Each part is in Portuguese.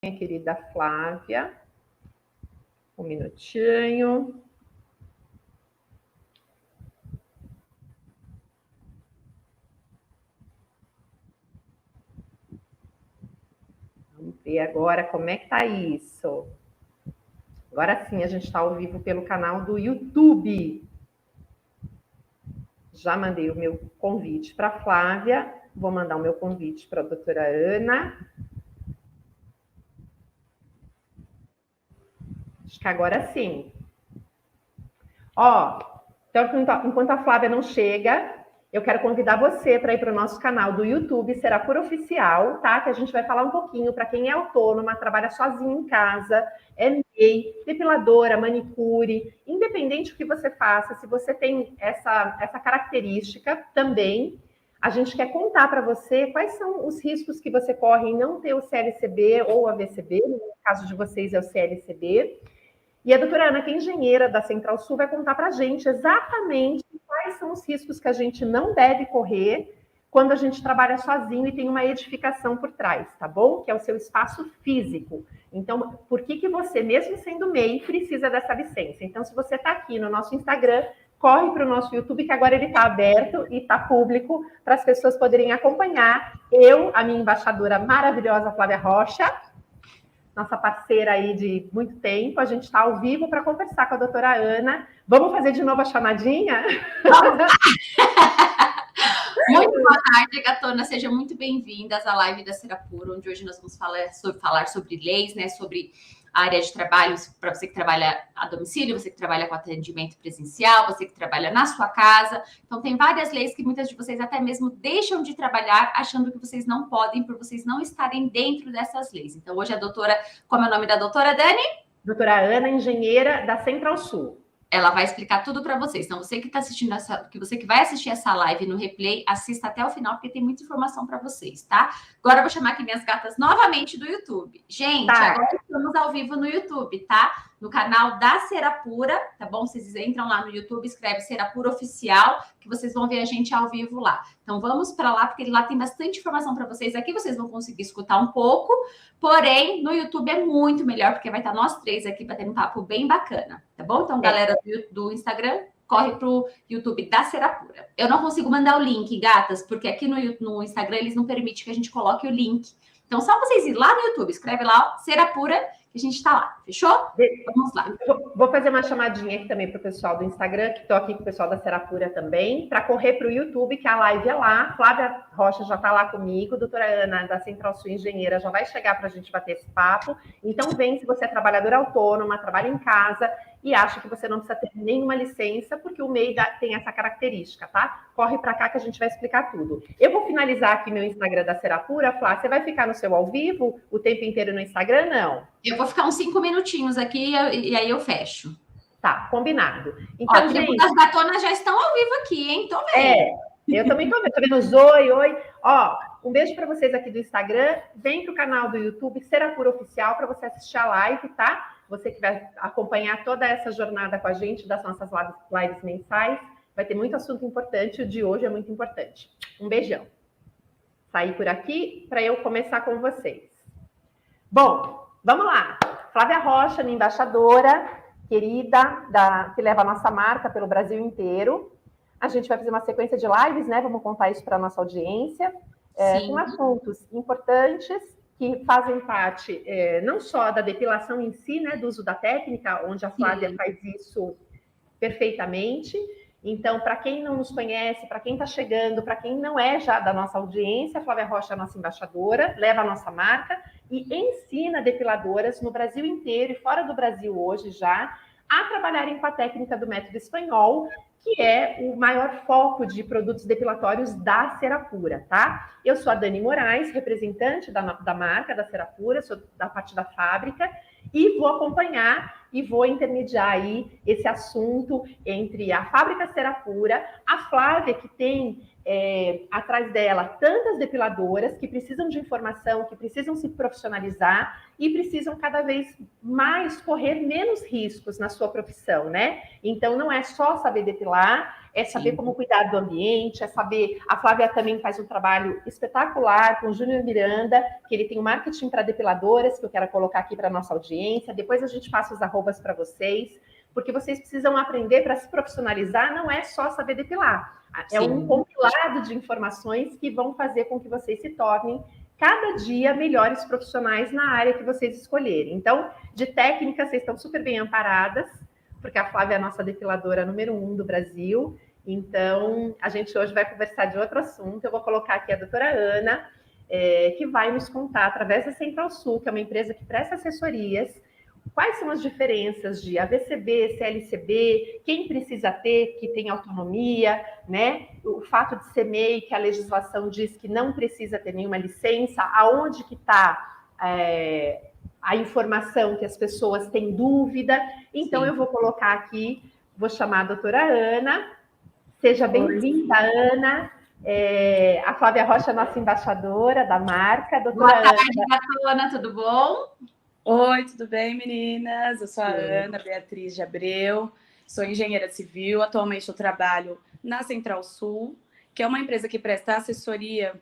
minha querida Flávia. Um minutinho. Vamos ver agora como é que tá isso. Agora sim, a gente está ao vivo pelo canal do YouTube. Já mandei o meu convite para a Flávia. Vou mandar o meu convite para a doutora Ana. Acho que agora sim. Ó, então, enquanto a Flávia não chega, eu quero convidar você para ir para o nosso canal do YouTube, Serapura Oficial, tá? Que a gente vai falar um pouquinho para quem é autônoma, trabalha sozinho em casa, é MEI, depiladora, manicure, independente do que você faça, se você tem essa característica também, a gente quer contar para você quais são os riscos que você corre em não ter o CLCB ou a VCB, no caso de vocês é o CLCB. E a doutora Ana, que é engenheira da Central Sul, vai contar para a gente exatamente quais são os riscos que a gente não deve correr quando a gente trabalha sozinho e tem uma edificação por trás, tá bom? Que é o seu espaço físico. Então, por que você, mesmo sendo MEI, precisa dessa licença? Então, se você está aqui no nosso Instagram, corre para o nosso YouTube, que agora ele está aberto e está público para as pessoas poderem acompanhar. Eu, a minha embaixadora maravilhosa, Flávia Rocha, nossa parceira aí de muito tempo, a gente está ao vivo para conversar com a doutora Ana. Vamos fazer de novo a chamadinha? Muito boa tarde, Gatona. Sejam muito bem-vindas à live da Serapura, onde hoje nós vamos falar sobre leis, né? Sobre a área de trabalho, para você que trabalha a domicílio, você que trabalha com atendimento presencial, você que trabalha na sua casa. Então, tem várias leis que muitas de vocês até mesmo deixam de trabalhar achando que vocês não podem, por vocês não estarem dentro dessas leis. Então, hoje a doutora, como é o nome da doutora, Dani? Doutora Ana, engenheira da Central Sul. Ela vai explicar tudo para vocês. Então, você que está assistindo você que vai assistir essa live no replay, assista até o final, porque tem muita informação para vocês, tá? Agora eu vou chamar aqui minhas gatas novamente do YouTube. Gente, agora estamos ao vivo no YouTube, tá? No canal da Serapura, tá bom? Vocês entram lá no YouTube, escreve Serapura Oficial, que vocês vão ver a gente ao vivo lá. Então, vamos para lá, porque lá tem bastante informação para vocês. Aqui vocês vão conseguir escutar um pouco, porém, no YouTube é muito melhor, porque vai estar nós três aqui para ter um papo bem bacana, tá bom? Então, galera do Instagram, corre pro YouTube da Serapura. Eu não consigo mandar o link, gatas, porque aqui no Instagram eles não permitem que a gente coloque o link. Então, só vocês ir lá no YouTube, escreve lá, ó, Serapura, que a gente está lá, fechou? Vamos lá. Vou fazer uma chamadinha aqui também para o pessoal do Instagram, que estou aqui com o pessoal da Serapura também, para correr para o YouTube, que a live é lá. Flávia Rocha já está lá comigo, doutora Ana, da Central Sul Engenheira, já vai chegar para a gente bater esse papo. Então, vem se você é trabalhadora autônoma, trabalha em casa e acha que você não precisa ter nenhuma licença, porque o MEI tem essa característica, tá? Corre para cá que a gente vai explicar tudo. Eu vou finalizar aqui meu Instagram da Serapura. Flá, você vai ficar no seu ao vivo o tempo inteiro no Instagram, não? Eu vou ficar uns 5 minutinhos aqui e aí eu fecho. Tá, combinado. Então, ó, gente, as gatonas já estão ao vivo aqui, hein? Tô vendo. Eu também tô vendo. Tô vendo oi. Ó, um beijo para vocês aqui do Instagram. Vem pro canal do YouTube Serapura Oficial para você assistir a live, tá? Você que vai acompanhar toda essa jornada com a gente das nossas lives mensais. Vai ter muito assunto importante. O de hoje é muito importante. Um beijão. Saí por aqui para eu começar com vocês. Bom, vamos lá. Flávia Rocha, minha embaixadora querida, que leva a nossa marca pelo Brasil inteiro. A gente vai fazer uma sequência de lives, né? Vamos contar isso para a nossa audiência, com assuntos importantes que fazem parte não só da depilação em si, né? Do uso da técnica, onde a Flávia faz isso perfeitamente. Então, para quem não nos conhece, para quem está chegando, para quem não é já da nossa audiência, a Flávia Rocha é a nossa embaixadora, leva a nossa marca e ensina depiladoras no Brasil inteiro e fora do Brasil hoje já a trabalharem com a técnica do método espanhol, que é o maior foco de produtos depilatórios da Serapura, tá? Eu sou a Dani Moraes, representante da marca da Serapura, sou da parte da fábrica, e vou acompanhar e vou intermediar aí esse assunto entre a fábrica Serapura, a Flávia, que tem atrás dela tantas depiladoras que precisam de informação, que precisam se profissionalizar e precisam cada vez mais correr menos riscos na sua profissão, né? Então, não é só saber depilar, é saber como cuidar do ambiente, é saber... A Flávia também faz um trabalho espetacular com o Júnior Miranda, que ele tem um marketing para depiladoras, que eu quero colocar aqui para a nossa audiência. Depois a gente passa os arrobas para vocês, porque vocês precisam aprender para se profissionalizar, não é só saber depilar. É um compilado de informações que vão fazer com que vocês se tornem cada dia melhores profissionais na área que vocês escolherem. Então, de técnica, vocês estão super bem amparadas, porque a Flávia é a nossa depiladora número 1 do Brasil. Então, a gente hoje vai conversar de outro assunto. Eu vou colocar aqui a doutora Ana, que vai nos contar, através da Central Sul, que é uma empresa que presta assessorias, quais são as diferenças de AVCB, CLCB, quem precisa ter, que tem autonomia, né? O fato de ser MEI, que a legislação diz que não precisa ter nenhuma licença, aonde que está a informação que as pessoas têm dúvida. Então, eu vou colocar aqui, vou chamar a doutora Ana. Seja bem-vinda, Ana. A Flávia Rocha, nossa embaixadora da marca. Boa tarde, Ana, tudo bom? Oi, tudo bem, meninas? Eu sou a Ana Beatriz de Abreu, sou engenheira civil, atualmente eu trabalho na Central Sul, que é uma empresa que presta assessoria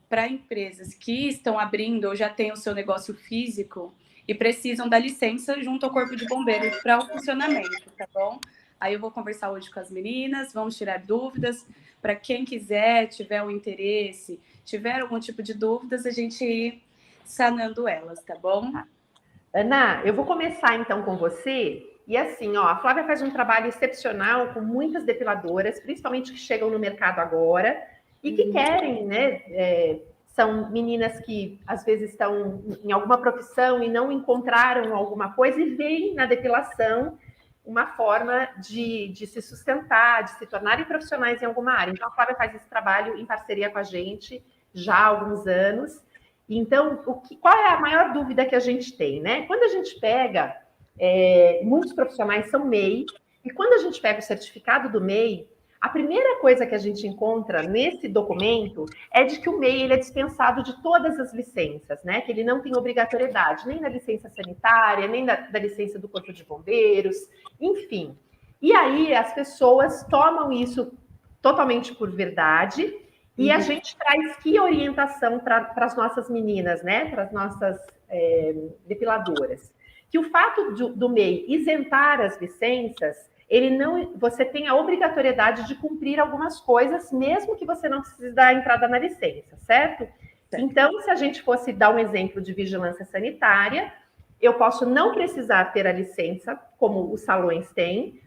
para empresas que estão abrindo ou já têm o seu negócio físico e precisam da licença junto ao Corpo de Bombeiros para o funcionamento, tá bom? Aí eu vou conversar hoje com as meninas, vamos tirar dúvidas. Para quem quiser, tiver um interesse, tiver algum tipo de dúvidas, a gente ir sanando elas, tá bom? Ana, eu vou começar então com você. E assim, a Flávia faz um trabalho excepcional com muitas depiladoras, principalmente que chegam no mercado agora e que querem, né? São meninas que às vezes estão em alguma profissão e não encontraram alguma coisa e veem na depilação uma forma de se sustentar, de se tornarem profissionais em alguma área. Então, a Flávia faz esse trabalho em parceria com a gente já há alguns anos. Então, qual é a maior dúvida que a gente tem, né? Quando a gente pega, muitos profissionais são MEI, e quando a gente pega o certificado do MEI, a primeira coisa que a gente encontra nesse documento é de que o MEI ele é dispensado de todas as licenças, né? Que ele não tem obrigatoriedade, nem da licença sanitária, nem da licença do Corpo de Bombeiros, enfim. E aí as pessoas tomam isso totalmente por verdade, e a gente traz que orientação para as nossas meninas, né? Para as nossas depiladoras. Que o fato do MEI isentar as licenças, você tem a obrigatoriedade de cumprir algumas coisas, mesmo que você não precise dar a entrada na licença, certo? Então, se a gente fosse dar um exemplo de vigilância sanitária, eu posso não precisar ter a licença, como os salões têm,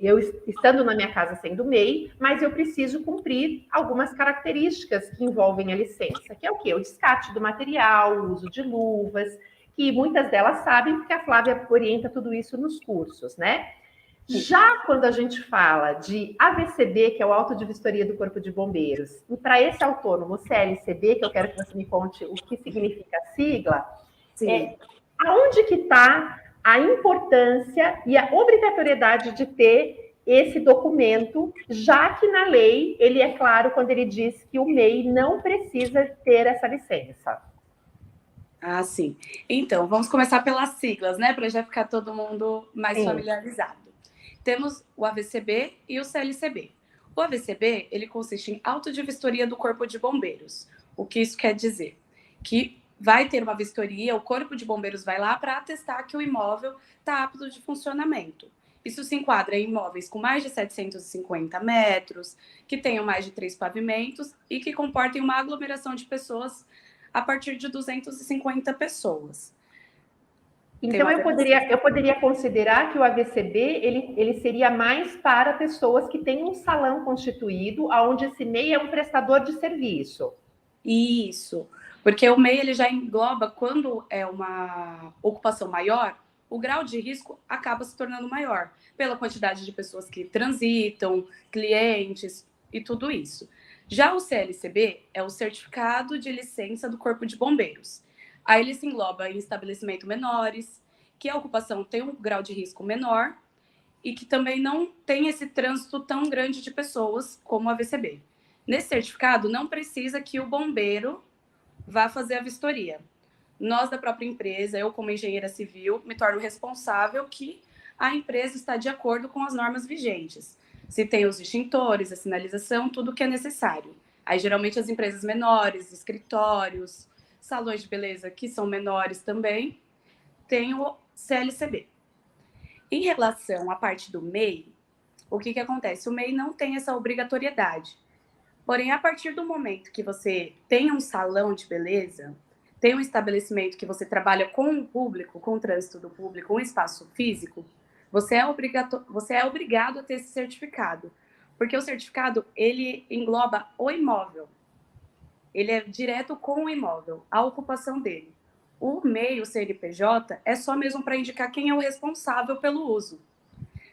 eu estando na minha casa sendo MEI, mas eu preciso cumprir algumas características que envolvem a licença, que é o quê? O descarte do material, o uso de luvas, que muitas delas sabem, porque a Flávia orienta tudo isso nos cursos, né? Já quando a gente fala de AVCB, que é o auto de vistoria do Corpo de Bombeiros, e para esse autônomo CLCB, que eu quero que você me conte o que significa a sigla, aonde que está a importância e a obrigatoriedade de ter esse documento, já que na lei ele é claro quando ele diz que o MEI não precisa ter essa licença. Ah, sim. Então, vamos começar pelas siglas, né? Para já ficar todo mundo mais familiarizado. Temos o AVCB e o CLCB. O AVCB, ele consiste em auto de vistoria do Corpo de Bombeiros. O que isso quer dizer? Que vai ter uma vistoria, o Corpo de Bombeiros vai lá para atestar que o imóvel está apto de funcionamento. Isso se enquadra em imóveis com mais de 750 metros, que tenham mais de 3 pavimentos e que comportem uma aglomeração de pessoas a partir de 250 pessoas. Então, eu poderia considerar que o AVCB ele seria mais para pessoas que têm um salão constituído, onde esse MEI é um prestador de serviço. Isso, porque o MEI ele já engloba, quando é uma ocupação maior, o grau de risco acaba se tornando maior, pela quantidade de pessoas que transitam, clientes e tudo isso. Já o CLCB é o Certificado de Licença do Corpo de Bombeiros. Aí ele se engloba em estabelecimentos menores, que a ocupação tem um grau de risco menor e que também não tem esse trânsito tão grande de pessoas como a AVCB. Nesse certificado, não precisa que o bombeiro vá fazer a vistoria. Nós, da própria empresa, eu como engenheira civil, me torno responsável que a empresa está de acordo com as normas vigentes. Se tem os extintores, a sinalização, tudo que é necessário. Aí, geralmente, as empresas menores, escritórios, salões de beleza que são menores também, tem o CLCB. Em relação à parte do MEI, o que acontece? O MEI não tem essa obrigatoriedade. Porém, a partir do momento que você tem um salão de beleza, tem um estabelecimento que você trabalha com o público, com o trânsito do público, um espaço físico, você é obrigado a ter esse certificado. Porque o certificado, ele engloba o imóvel. Ele é direto com o imóvel, a ocupação dele. O MEI, o CNPJ, é só mesmo para indicar quem é o responsável pelo uso.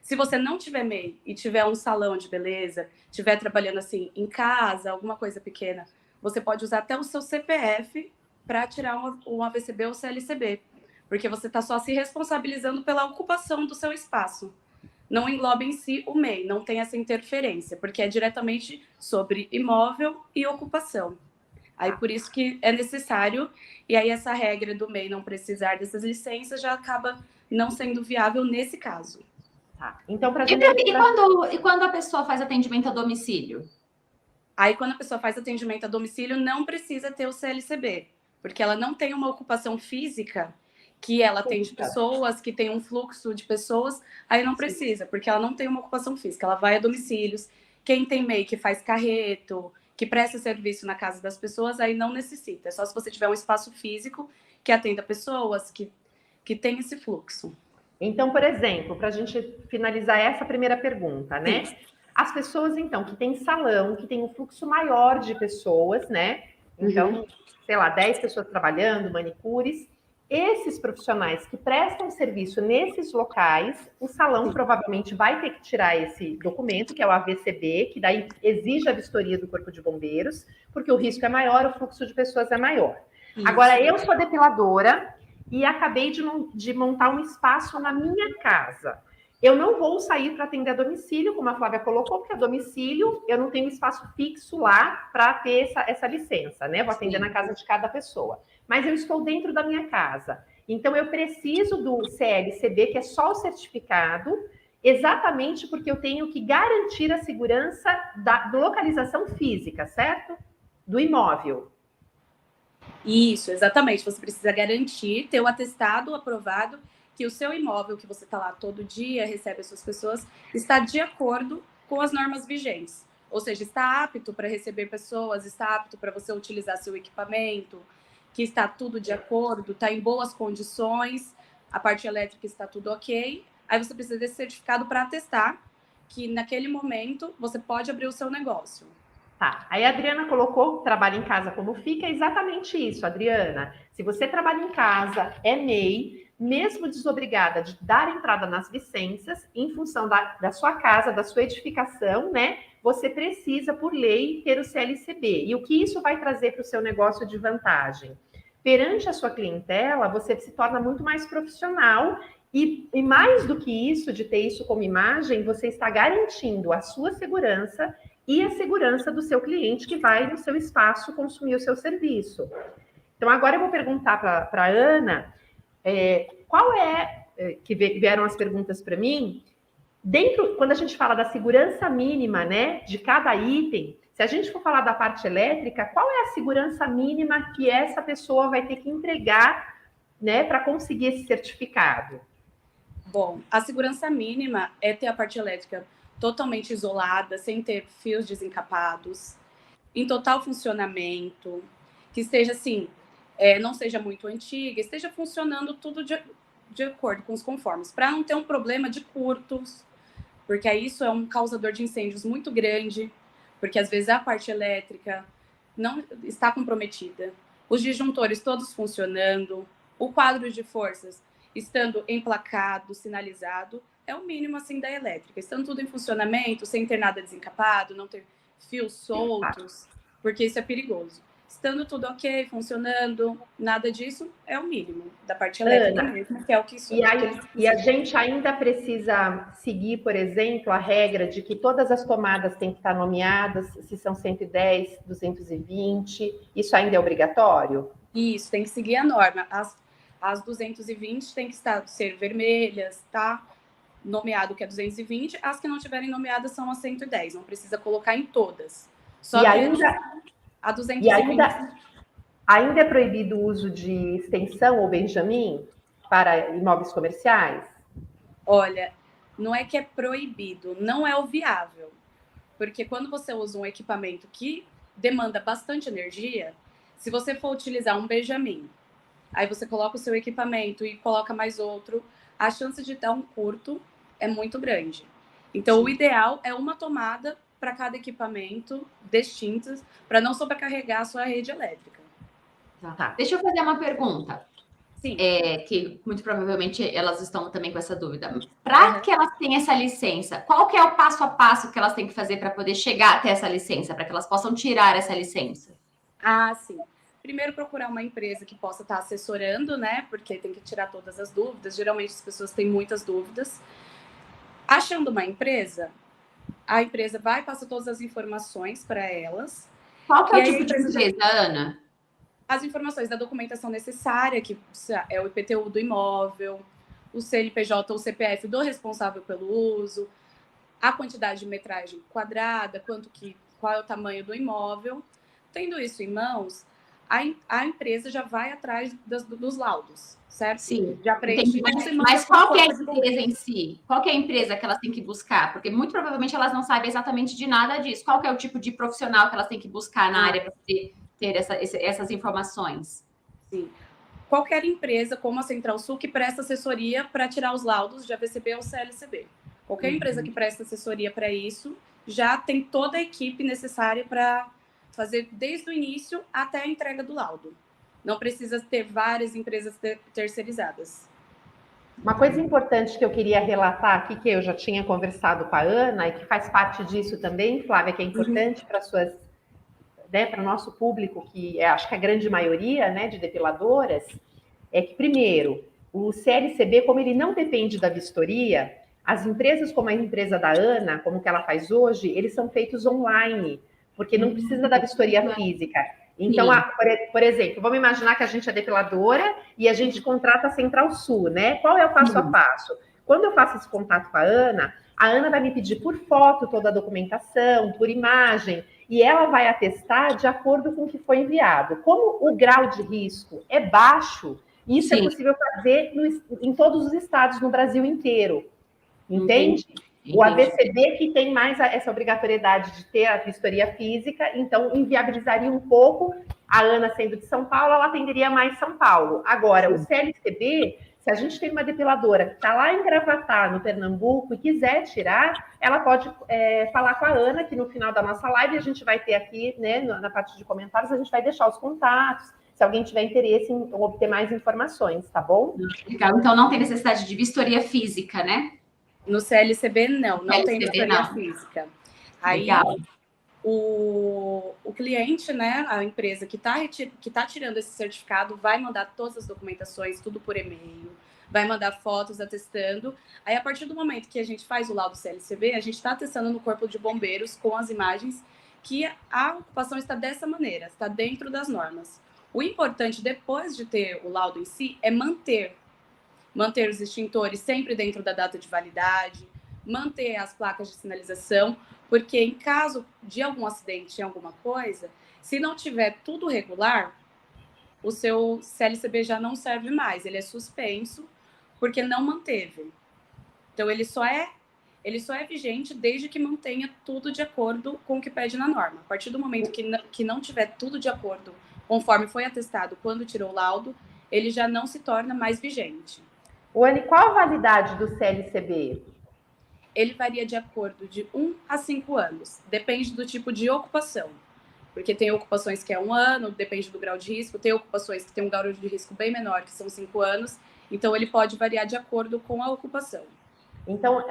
Se você não tiver MEI e tiver um salão de beleza, estiver trabalhando assim em casa, alguma coisa pequena, você pode usar até o seu CPF para tirar um AVCB ou CLCB, porque você está só se responsabilizando pela ocupação do seu espaço. Não engloba em si o MEI, não tem essa interferência, porque é diretamente sobre imóvel e ocupação. Aí por isso que é necessário, e aí essa regra do MEI não precisar dessas licenças já acaba não sendo viável nesse caso. Tá. Então, pra gente... E quando a pessoa faz atendimento a domicílio? Aí, quando a pessoa faz atendimento a domicílio, não precisa ter o CLCB, porque ela não tem uma ocupação física que ela atende pessoas, que tem um fluxo de pessoas, aí não precisa, porque ela não tem uma ocupação física, ela vai a domicílios. Quem tem MEI que faz carreto, que presta serviço na casa das pessoas, aí não necessita. É só se você tiver um espaço físico que atenda pessoas, que tem esse fluxo. Então, por exemplo, para a gente finalizar essa primeira pergunta, né? Sim. As pessoas, então, que têm salão, que tem um fluxo maior de pessoas, né? Então, sei lá, 10 pessoas trabalhando, manicures. Esses profissionais que prestam serviço nesses locais, o salão provavelmente vai ter que tirar esse documento, que é o AVCB, que daí exige a vistoria do Corpo de Bombeiros, porque o risco é maior, o fluxo de pessoas é maior. Isso. Agora, eu sou depiladora e acabei de montar um espaço na minha casa. Eu não vou sair para atender a domicílio, como a Flávia colocou, porque a domicílio eu não tenho espaço fixo lá para ter essa licença, né? Vou atender na casa de cada pessoa. Mas eu estou dentro da minha casa. Então, eu preciso do CLCB, que é só o certificado, exatamente porque eu tenho que garantir a segurança da localização física, certo? Do imóvel. Isso, exatamente. Você precisa garantir, ter o atestado aprovado que o seu imóvel, que você está lá todo dia, recebe as suas pessoas, está de acordo com as normas vigentes. Ou seja, está apto para receber pessoas, está apto para você utilizar seu equipamento, que está tudo de acordo, está em boas condições, a parte elétrica está tudo ok. Aí você precisa desse certificado para atestar que naquele momento você pode abrir o seu negócio. Tá, aí a Adriana colocou trabalho em casa como fica, é exatamente isso, Adriana. Se você trabalha em casa, é MEI, mesmo desobrigada de dar entrada nas licenças, em função da sua casa, da sua edificação, né? Você precisa, por lei, ter o CLCB. E o que isso vai trazer para o seu negócio de vantagem? Perante a sua clientela, você se torna muito mais profissional e mais do que isso, de ter isso como imagem, você está garantindo a sua segurança e a segurança do seu cliente que vai no seu espaço consumir o seu serviço. Então, agora eu vou perguntar para a Ana, qual que vieram as perguntas para mim, quando a gente fala da segurança mínima, né, de cada item, se a gente for falar da parte elétrica, qual é a segurança mínima que essa pessoa vai ter que entregar, né, para conseguir esse certificado? Bom, a segurança mínima é ter a parte elétrica totalmente isolada, sem ter fios desencapados, em total funcionamento, que esteja assim, não seja muito antiga, esteja funcionando tudo de acordo com os conformes, para não ter um problema de curtos, porque isso é um causador de incêndios muito grande, porque às vezes a parte elétrica não está comprometida, os disjuntores todos funcionando, o quadro de forças estando emplacado, sinalizado, é o mínimo assim da elétrica, estando tudo em funcionamento, sem ter nada desencapado, não ter fios soltos, porque isso é perigoso. Estando tudo ok, funcionando, nada disso, é o mínimo da parte elétrica Ana, mesmo, que é o que E, aí, e a gente ainda precisa seguir, por exemplo, a regra de que todas as tomadas têm que estar nomeadas, se são 110, 220, isso ainda é obrigatório? Isso, tem que seguir a norma. As 220 tem que ser vermelhas, tá? Nomeado que é 220, as que não tiverem nomeadas são as 110, não precisa colocar em todas. Só E que ainda, a e 220... ainda é proibido o uso de extensão ou benjamin para imóveis comerciais? Olha, não é que é proibido, não é o viável. Porque quando você usa um equipamento que demanda bastante energia, se você for utilizar um benjamin, aí você coloca o seu equipamento e coloca mais outro, a chance de dar um curto é muito grande. Então, o ideal é uma tomada para cada equipamento, distintas, para não sobrecarregar a sua rede elétrica. Tá. Deixa eu fazer uma pergunta. Sim. Que muito provavelmente elas estão também com essa dúvida. Para que elas tenham essa licença, qual que é o passo a passo que elas têm que fazer para poder chegar até essa licença, para que elas possam tirar essa licença? Ah, sim. Primeiro, procurar uma empresa que possa estar assessorando, né? Porque tem que tirar todas as dúvidas. Geralmente, as pessoas têm muitas dúvidas. Achando uma empresa, a empresa vai passar todas as informações para elas. Qual que é o tipo de empresa, Ana? As informações da documentação necessária, que é o IPTU do imóvel, o CNPJ ou CPF do responsável pelo uso, a quantidade de metragem quadrada, qual é o tamanho do imóvel. Tendo isso em mãos, a empresa já vai atrás dos laudos, certo? Sim, já preenche tudo. Mas qual que é a empresa em si? Qual que é a empresa que elas têm que buscar? Porque muito provavelmente elas não sabem exatamente de nada disso. Qual que é o tipo de profissional que elas têm que buscar na área para poder ter essas informações? Sim. Qualquer empresa, como a Central Sul, que presta assessoria para tirar os laudos de AVCB ou CLCB. Qualquer empresa que presta assessoria para isso já tem toda a equipe necessária para fazer desde o início até a entrega do laudo. Não precisa ter várias empresas terceirizadas. Uma coisa importante que eu queria relatar aqui, que eu já tinha conversado com a Ana, e que faz parte disso também, Flávia, que é importante para suas, né, para o nosso público, que acho que a grande maioria, né, de depiladoras, é que, primeiro, o CLCB, como ele não depende da vistoria, as empresas como a empresa da Ana, como que ela faz hoje, eles são feitos online, porque não precisa da vistoria física. Então, por exemplo, vamos imaginar que a gente é depiladora e a gente contrata a Central Sul, né? Qual é o passo a passo? Quando eu faço esse contato com a Ana vai me pedir por foto toda a documentação, por imagem, e ela vai atestar de acordo com o que foi enviado. Como o grau de risco é baixo, isso é possível fazer em todos os estados no Brasil inteiro. Entende? O AVCB que tem mais essa obrigatoriedade de ter a vistoria física, então inviabilizaria um pouco. A Ana sendo de São Paulo, ela atenderia mais São Paulo. Agora, o CLCB, se a gente tem uma depiladora que está lá em Gravatá, no Pernambuco, e quiser tirar, ela pode falar com a Ana, que no final da nossa live a gente vai ter aqui, né, na parte de comentários, a gente vai deixar os contatos, se alguém tiver interesse em obter mais informações, tá bom? Legal, então não tem necessidade de vistoria física, né? No CLCB, não tem vistoria física. Legal. Aí, o cliente, né, a empresa que tá tirando esse certificado, vai mandar todas as documentações, tudo por e-mail, vai mandar fotos atestando. Aí, a partir do momento que a gente faz o laudo CLCB, a gente está atestando no Corpo de Bombeiros com as imagens que a ocupação está dessa maneira, está dentro das normas. O importante, depois de ter o laudo em si, é manter os extintores sempre dentro da data de validade, manter as placas de sinalização, porque em caso de algum acidente, alguma coisa, se não tiver tudo regular, o seu CLCB já não serve mais, ele é suspenso porque não manteve. Então, ele só é vigente desde que mantenha tudo de acordo com o que pede na norma. A partir do momento que não tiver tudo de acordo conforme foi atestado quando tirou o laudo, ele já não se torna mais vigente. Anne, qual a validade do CLCB? Ele varia de acordo de 1 a 5 anos. Depende do tipo de ocupação. Porque tem ocupações que é 1 ano, depende do grau de risco. Tem ocupações que tem um grau de risco bem menor, que são 5 anos. Então, ele pode variar de acordo com a ocupação. Então,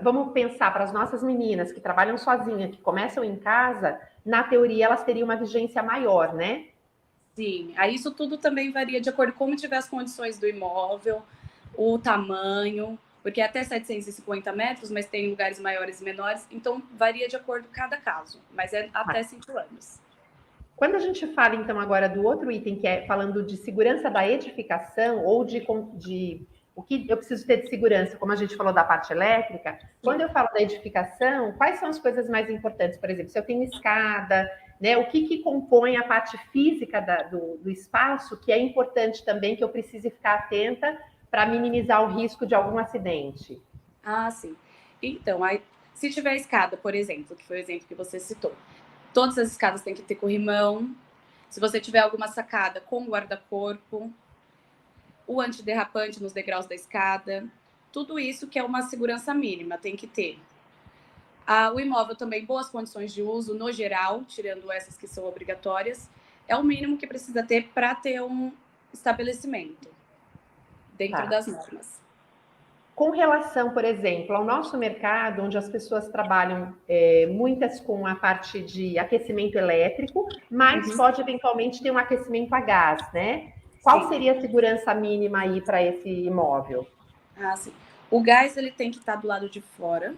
vamos pensar para as nossas meninas que trabalham sozinhas, que começam em casa, na teoria elas teriam uma vigência maior, né? Sim, aí isso tudo também varia de acordo com como tiver as condições do imóvel, o tamanho, porque é até 750 metros, mas tem lugares maiores e menores, então varia de acordo com cada caso, mas é até 5 anos. Quando a gente fala, então, agora do outro item, que é falando de segurança da edificação, ou de o que eu preciso ter de segurança, como a gente falou da parte elétrica, quando eu falo da edificação, quais são as coisas mais importantes? Por exemplo, se eu tenho escada, né, o que compõe a parte física do espaço, que é importante também, que eu precise ficar atenta para minimizar o risco de algum acidente? Ah, sim. Então, aí, se tiver escada, por exemplo, que foi o exemplo que você citou, todas as escadas têm que ter corrimão. Se você tiver alguma sacada com guarda-corpo, o antiderrapante nos degraus da escada, tudo isso que é uma segurança mínima, tem que ter. O imóvel também, boas condições de uso, no geral, tirando essas que são obrigatórias, é o mínimo que precisa ter para ter um estabelecimento dentro das normas. Com relação, por exemplo, ao nosso mercado, onde as pessoas trabalham muitas com a parte de aquecimento elétrico, mas pode eventualmente ter um aquecimento a gás, né? Qual seria a segurança mínima aí para esse imóvel? Ah, sim. O gás, ele tem que estar do lado de fora,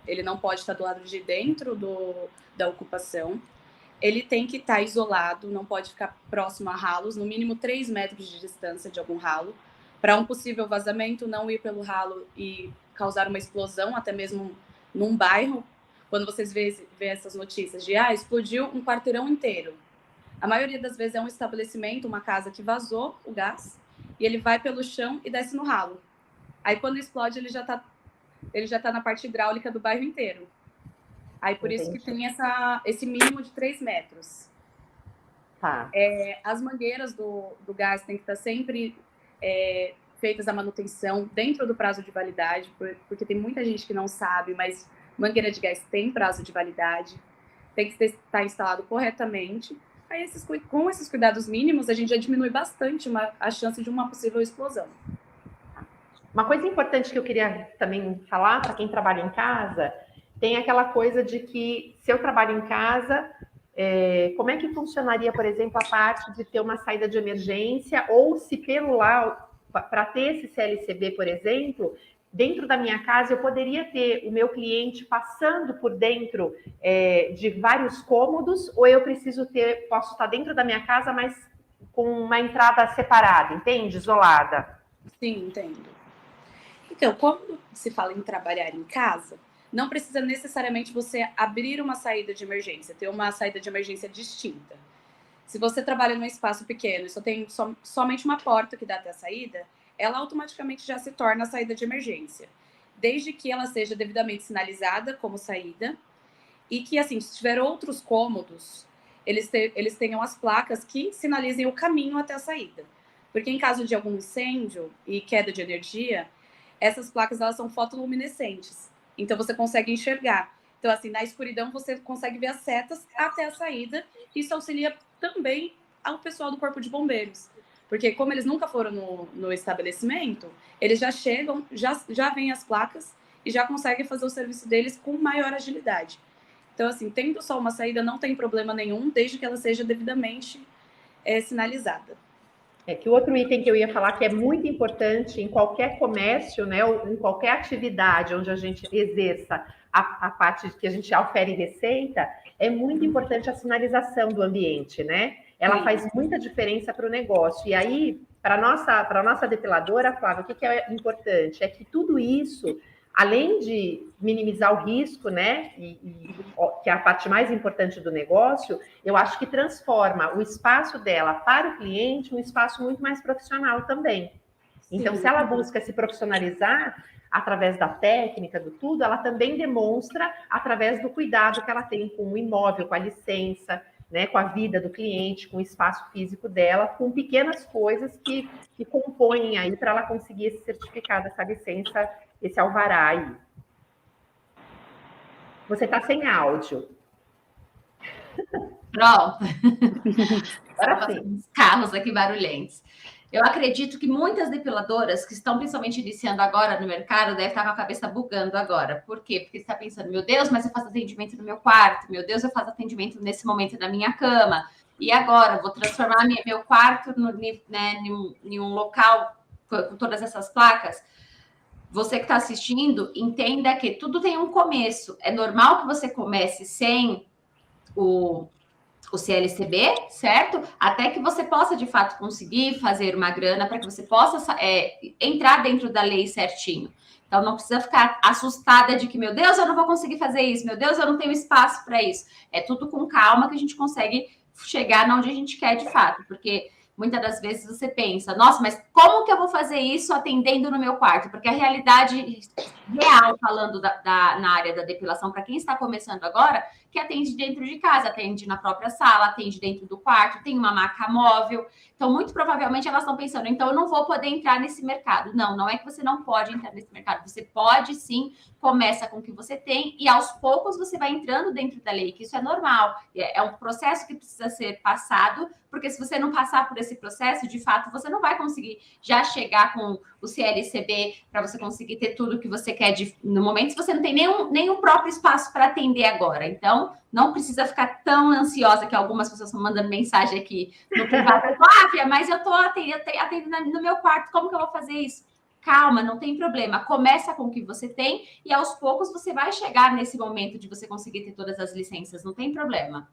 ele não pode estar do lado de dentro da ocupação. Ele tem que estar isolado, não pode ficar próximo a ralos, no mínimo 3 metros de distância de algum ralo, para um possível vazamento não ir pelo ralo e causar uma explosão, até mesmo num bairro. Quando vocês vê essas notícias de explodiu um quarteirão inteiro. A maioria das vezes é um estabelecimento, uma casa que vazou o gás, e ele vai pelo chão e desce no ralo. Aí quando explode, ele já tá na parte hidráulica do bairro inteiro. Aí por isso que tem esse mínimo de 3 metros. Tá. As mangueiras do gás têm que estar sempre feitas a manutenção dentro do prazo de validade, porque tem muita gente que não sabe, mas mangueira de gás tem prazo de validade, tem que estar instalado corretamente. Aí com esses cuidados mínimos, a gente já diminui bastante a chance de uma possível explosão. Uma coisa importante que eu queria também falar para quem trabalha em casa, tem aquela coisa de que se eu trabalho em casa, como é que funcionaria, por exemplo, a parte de ter uma saída de emergência, ou se pelo lá, para ter esse CLCB, por exemplo, dentro da minha casa eu poderia ter o meu cliente passando por dentro de vários cômodos, ou eu posso estar dentro da minha casa, mas com uma entrada separada, entende? Isolada. Sim, entendo. Então, quando se fala em trabalhar em casa, não precisa necessariamente você abrir uma saída de emergência, ter uma saída de emergência distinta. Se você trabalha num espaço pequeno e só tem somente uma porta que dá até a saída, ela automaticamente já se torna a saída de emergência, desde que ela seja devidamente sinalizada como saída e que, assim, se tiver outros cômodos, eles tenham as placas que sinalizem o caminho até a saída. Porque em caso de algum incêndio e queda de energia, essas placas elas são fotoluminescentes, então você consegue enxergar. Então, assim, na escuridão você consegue ver as setas até a saída. Isso auxilia também ao pessoal do Corpo de Bombeiros, porque como eles nunca foram no estabelecimento, eles já chegam, já veem as placas e já conseguem fazer o serviço deles com maior agilidade. Então, assim, tendo só uma saída não tem problema nenhum, desde que ela seja devidamente sinalizada. Que o outro item que eu ia falar que é muito importante em qualquer comércio, né, ou em qualquer atividade onde a gente exerça a parte que a gente ofere receita, é muito importante a sinalização do ambiente, né? Ela faz muita diferença para o negócio. E aí, para a nossa depiladora, Flávia, o que é importante? É que tudo isso, além de minimizar o risco, né, que é a parte mais importante do negócio, eu acho que transforma o espaço dela para o cliente um espaço muito mais profissional também. Então, se ela busca se profissionalizar através da técnica, do tudo, ela também demonstra através do cuidado que ela tem com o imóvel, com a licença, né, com a vida do cliente, com o espaço físico dela, com pequenas coisas que compõem aí para ela conseguir esse certificado, essa licença, esse alvará aí. Você está sem áudio. Pronto. Agora sim. Os carros aqui barulhentos. Eu acredito que muitas depiladoras que estão principalmente iniciando agora no mercado devem estar com a cabeça bugando agora. Por quê? Porque você está pensando, meu Deus, mas eu faço atendimento no meu quarto, meu Deus, eu faço atendimento nesse momento na minha cama. e agora vou transformar meu quarto em um local com todas essas placas. Você que está assistindo, entenda que tudo tem um começo. É normal que você comece sem o CLCB, certo? Até que você possa, de fato, conseguir fazer uma grana para que você possa entrar dentro da lei certinho. Então, não precisa ficar assustada de que, meu Deus, eu não vou conseguir fazer isso, meu Deus, eu não tenho espaço para isso. É tudo com calma que a gente consegue chegar onde a gente quer, de fato, porque muitas das vezes você pensa, nossa, mas como que eu vou fazer isso atendendo no meu quarto? Porque a realidade real, falando na área da depilação, para quem está começando agora, que atende dentro de casa, atende na própria sala, atende dentro do quarto, tem uma maca móvel. Então, muito provavelmente, elas estão pensando, então eu não vou poder entrar nesse mercado. Não, não é que você não pode entrar nesse mercado. Você pode, sim, começa com o que você tem e, aos poucos, você vai entrando dentro da lei, que isso é normal. É um processo que precisa ser passado, porque se você não passar por esse processo, de fato, você não vai conseguir já chegar com o CLCB para você conseguir ter tudo que você quer no momento, se você não tem nenhum próprio espaço para atender agora. Então, não precisa ficar tão ansiosa, que algumas pessoas estão mandando mensagem aqui no privado. Flávia, mas eu estou atendendo no meu quarto, como que eu vou fazer isso? Calma, não tem problema. Começa com o que você tem e, aos poucos, você vai chegar nesse momento de você conseguir ter todas as licenças. Não tem problema.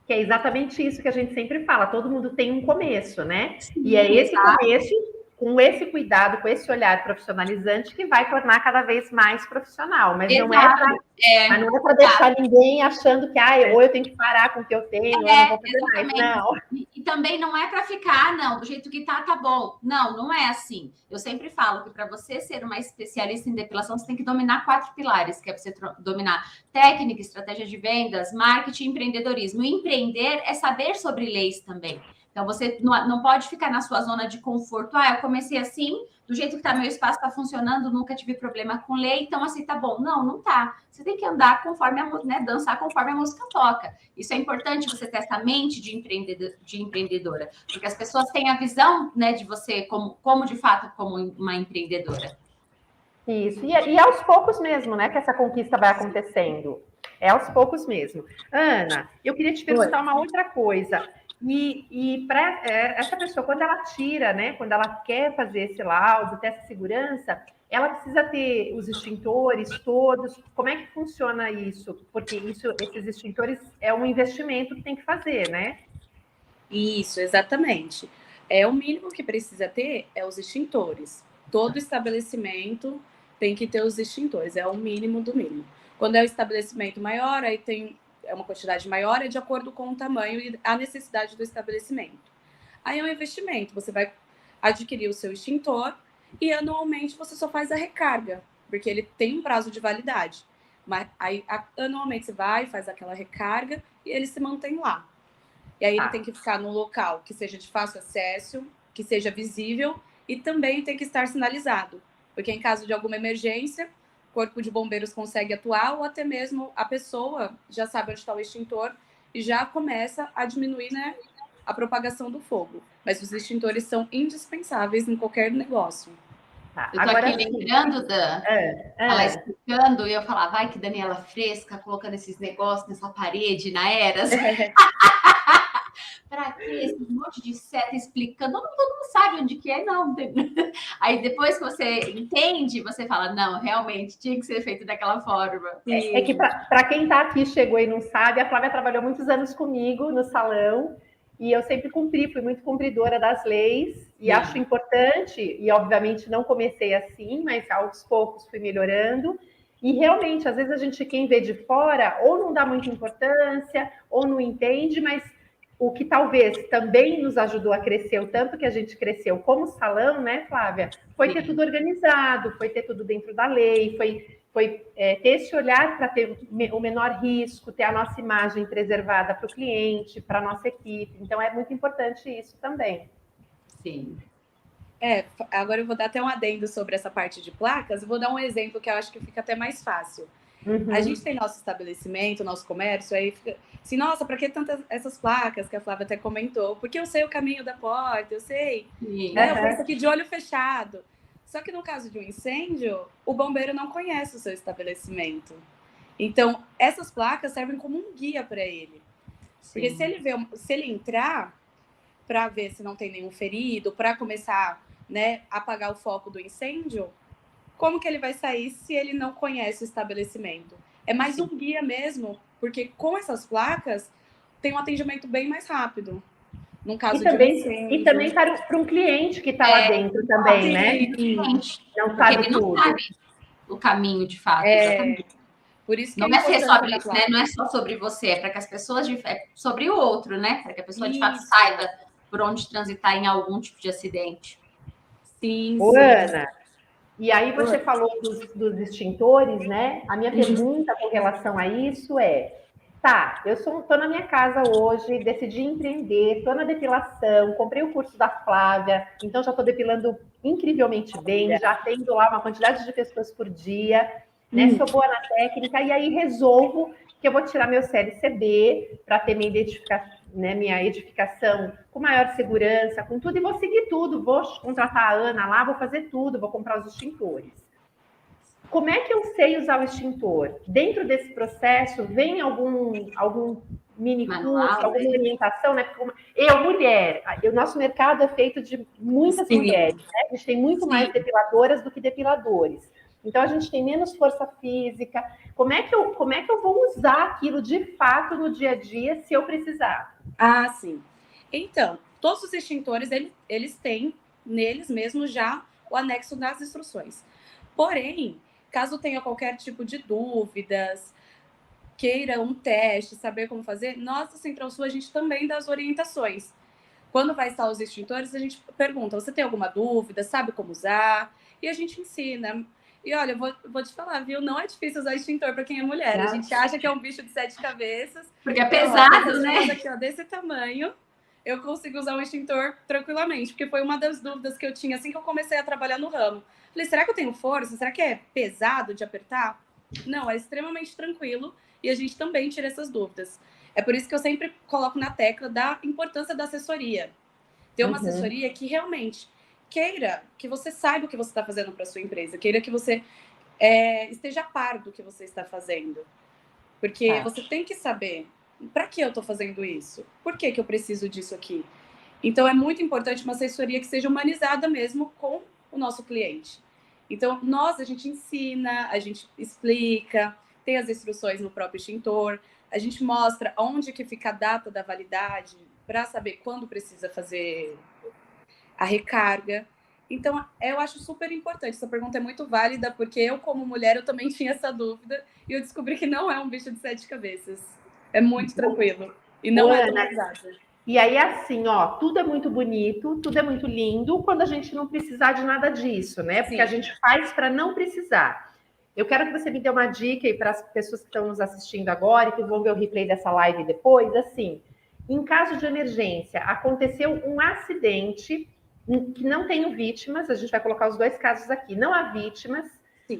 Que é exatamente isso que a gente sempre fala. Todo mundo tem um começo, né? Sim, e é esse começo, com esse cuidado, com esse olhar profissionalizante, que vai tornar cada vez mais profissional. Mas não é para deixar ninguém achando que ou eu tenho que parar com o que eu tenho, eu não vou fazer mais. Não. E também não é para ficar, não, do jeito que tá bom. Não, não é assim. Eu sempre falo que para você ser uma especialista em depilação, você tem que dominar 4 pilares, que é você dominar técnica, estratégia de vendas, marketing e empreendedorismo. E empreender é saber sobre leis também. Então, você não pode ficar na sua zona de conforto. Eu comecei assim, do jeito que meu espaço está funcionando, nunca tive problema com lei, então assim, tá bom. Não tá. Você tem que andar conforme dançar conforme a música toca. Isso é importante, você ter essa mente de empreendedora, porque as pessoas têm a visão, de você como de fato, como uma empreendedora. Isso, e aos poucos mesmo, que essa conquista vai acontecendo. É aos poucos mesmo. Ana, eu queria te perguntar uma outra coisa. E para essa pessoa, quando ela tira, quando ela quer fazer esse laudo, ter essa segurança, ela precisa ter os extintores todos. Como é que funciona isso? Porque esses extintores é um investimento que tem que fazer, né? Isso, exatamente. O mínimo que precisa ter é os extintores. Todo estabelecimento tem que ter os extintores, é o mínimo do mínimo. Quando é um estabelecimento maior, aí tem uma quantidade maior, é de acordo com o tamanho e a necessidade do estabelecimento. Aí é um investimento, você vai adquirir o seu extintor e anualmente você só faz a recarga, porque ele tem um prazo de validade. Mas aí anualmente você vai, faz aquela recarga e ele se mantém lá. E aí ele tem que ficar num local que seja de fácil acesso, que seja visível e também tem que estar sinalizado, porque em caso de alguma emergência, o Corpo de Bombeiros consegue atuar ou até mesmo a pessoa já sabe onde está o extintor e já começa a diminuir a propagação do fogo. Mas os extintores são indispensáveis em qualquer negócio. Eu tô aqui lembrando, Dan, ela explicando, e eu falava, vai que Daniela fresca, colocando esses negócios nessa parede, na Eras. Para que esse monte de seta explicando? Todo mundo sabe onde que é, não. Aí depois que você entende, você fala, não, realmente, tinha que ser feito daquela forma. É que para quem está aqui, chegou e não sabe, a Flávia trabalhou muitos anos comigo no salão, e eu sempre fui muito cumpridora das leis, e acho importante, e obviamente não comecei assim, mas aos poucos fui melhorando, e realmente, às vezes a gente, quem vê de fora, ou não dá muita importância, ou não entende, mas o que talvez também nos ajudou a crescer, o tanto que a gente cresceu como salão, né, Flávia? Foi ter tudo organizado, foi ter tudo dentro da lei, foi ter esse olhar para ter o menor risco, ter a nossa imagem preservada para o cliente, para a nossa equipe. Então, é muito importante isso também. Sim. Agora eu vou dar até um adendo sobre essa parte de placas. Eu vou dar um exemplo que eu acho que fica até mais fácil. A gente tem nosso estabelecimento, nosso comércio, aí fica assim, nossa, para que tantas essas placas que a Flávia até comentou? Porque eu sei o caminho da porta, eu sei, eu penso aqui de olho fechado. Só que no caso de um incêndio, o bombeiro não conhece o seu estabelecimento. Então, essas placas servem como um guia para ele. Porque se ele entrar para ver se não tem nenhum ferido, para começar, né, a apagar o foco do incêndio, como que ele vai sair se ele não conhece o estabelecimento? É mais um guia mesmo, porque com essas placas tem um atendimento bem mais rápido. Num caso de um incêndio. E também para um cliente que está lá dentro também, né? Não sabe tudo. Não sabe o caminho de fato, exatamente. Por isso que não é sobre isso, né? Não é só sobre você, é para que as pessoas é sobre o outro, né? Para que a pessoa de fato saiba por onde transitar em algum tipo de acidente. Sim. Ana, e aí você falou dos extintores, né? A minha pergunta com relação a isso é: tá, eu estou na minha casa hoje, decidi empreender, estou na depilação, comprei o curso da Flávia, então já estou depilando incrivelmente bem, já atendo lá uma quantidade de pessoas por dia, né? Sou boa na técnica, e aí resolvo que eu vou tirar meu CLCB para ter minha edificação com maior segurança, com tudo, e vou seguir tudo, vou contratar a Ana lá, vou fazer tudo, vou comprar os extintores. Como é que eu sei usar o extintor? Dentro desse processo, vem algum mini curso, alguma orientação, né? Porque eu, mulher, o nosso mercado é feito de muitas mulheres, né? A gente tem muito mais depiladoras do que depiladores. Então, a gente tem menos força física. Como é que eu vou usar aquilo de fato no dia a dia, se eu precisar? Ah, sim. Então, todos os extintores, eles têm neles mesmos já o anexo das instruções. Porém, caso tenha qualquer tipo de dúvidas, queira um teste, saber como fazer, nós, da Central Sul, a gente também dá as orientações. Quando vai instalar os extintores, a gente pergunta, você tem alguma dúvida, sabe como usar? E a gente ensina. E olha, eu vou te falar, viu? Não é difícil usar extintor para quem é mulher. A gente acha que é um bicho de 7 cabeças. Porque é pesado, né? Aqui, ó, desse tamanho, eu consigo usar um extintor tranquilamente. Porque foi uma das dúvidas que eu tinha assim que eu comecei a trabalhar no ramo. Falei, será que eu tenho força? Será que é pesado de apertar? Não, é extremamente tranquilo. E a gente também tira essas dúvidas. É por isso que eu sempre coloco na tecla da importância da assessoria. Ter uma assessoria que realmente queira que você saiba o que você está fazendo para sua empresa, queira que você esteja a par do que você está fazendo. Porque você tem que saber para que eu estou fazendo isso? Por que eu preciso disso aqui? Então, é muito importante uma assessoria que seja humanizada mesmo com o nosso cliente. Então, a gente ensina, a gente explica, tem as instruções no próprio extintor, a gente mostra onde que fica a data da validade para saber quando precisa fazer a recarga. Então, eu acho super importante. Essa pergunta é muito válida, porque eu, como mulher, eu também tinha essa dúvida e eu descobri que não é um bicho de 7 cabeças. É muito tranquilo. E não é tão pesado. E aí, assim, ó, tudo é muito bonito, tudo é muito lindo quando a gente não precisar de nada disso, né? Porque a gente faz para não precisar. Eu quero que você me dê uma dica aí para as pessoas que estão nos assistindo agora e que vão ver o replay dessa live depois. Assim, em caso de emergência, aconteceu um acidente que não tem vítimas, a gente vai colocar os dois casos aqui, não há vítimas,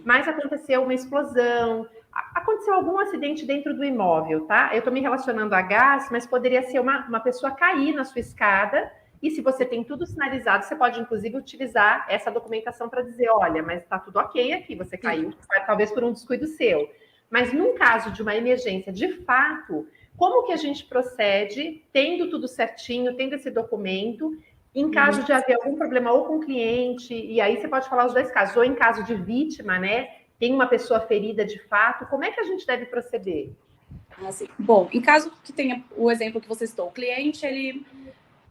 mas aconteceu uma explosão, aconteceu algum acidente dentro do imóvel, tá? Eu estou me relacionando a gás, mas poderia ser uma pessoa cair na sua escada, e se você tem tudo sinalizado, você pode, inclusive, utilizar essa documentação para dizer, olha, mas está tudo ok aqui, você caiu, talvez por um descuido seu. Mas num caso de uma emergência, de fato, como que a gente procede, tendo tudo certinho, tendo esse documento, em caso de haver algum problema ou com o cliente, e aí você pode falar os dois casos, ou em caso de vítima, né? Tem uma pessoa ferida de fato, como é que a gente deve proceder? Assim, bom, em caso que tenha o exemplo que você citou, o cliente, ele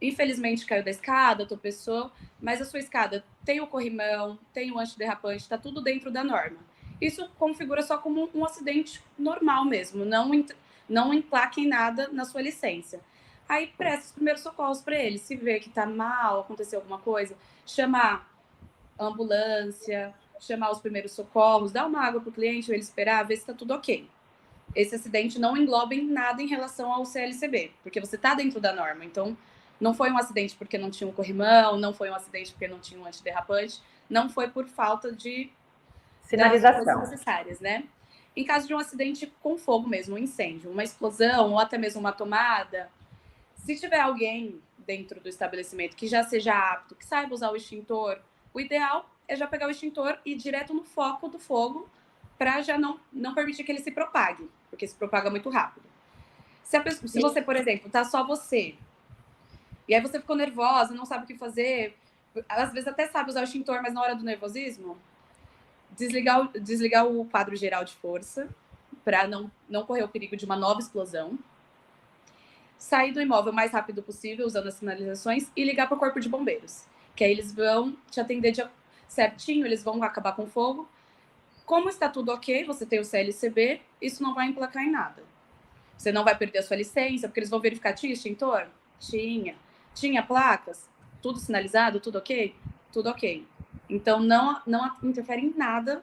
infelizmente caiu da escada, tropeçou, mas a sua escada tem o corrimão, tem o antiderrapante, está tudo dentro da norma. Isso configura só como um acidente normal mesmo, não emplaque em nada na sua licença. Aí presta os primeiros socorros para ele. Se vê que está mal, aconteceu alguma coisa, chamar a ambulância, chamar os primeiros socorros, dar uma água para o cliente, ele esperar, ver se está tudo ok. Esse acidente não engloba em nada em relação ao CLCB, porque você está dentro da norma. Então, não foi um acidente porque não tinha um corrimão, não foi um acidente porque não tinha um antiderrapante, não foi por falta de sinalização necessárias, né? Em caso de um acidente com fogo mesmo, um incêndio, uma explosão ou até mesmo uma tomada, se tiver alguém dentro do estabelecimento que já seja apto, que saiba usar o extintor, o ideal é já pegar o extintor e ir direto no foco do fogo para já não permitir que ele se propague, porque se propaga muito rápido. Se você, por exemplo, tá só você, e aí você ficou nervosa, não sabe o que fazer, às vezes até sabe usar o extintor, mas na hora do nervosismo, desligar o quadro geral de força, para não correr o perigo de uma nova explosão, sair do imóvel o mais rápido possível, usando as sinalizações, e ligar para o corpo de bombeiros, que aí eles vão te atender certinho, eles vão acabar com o fogo. Como está tudo ok, você tem o CLCB, isso não vai emplacar em nada. Você não vai perder a sua licença, porque eles vão verificar, tinha extintor? Tinha placas? Tudo sinalizado? Tudo ok? Tudo ok. Então, não interfere em nada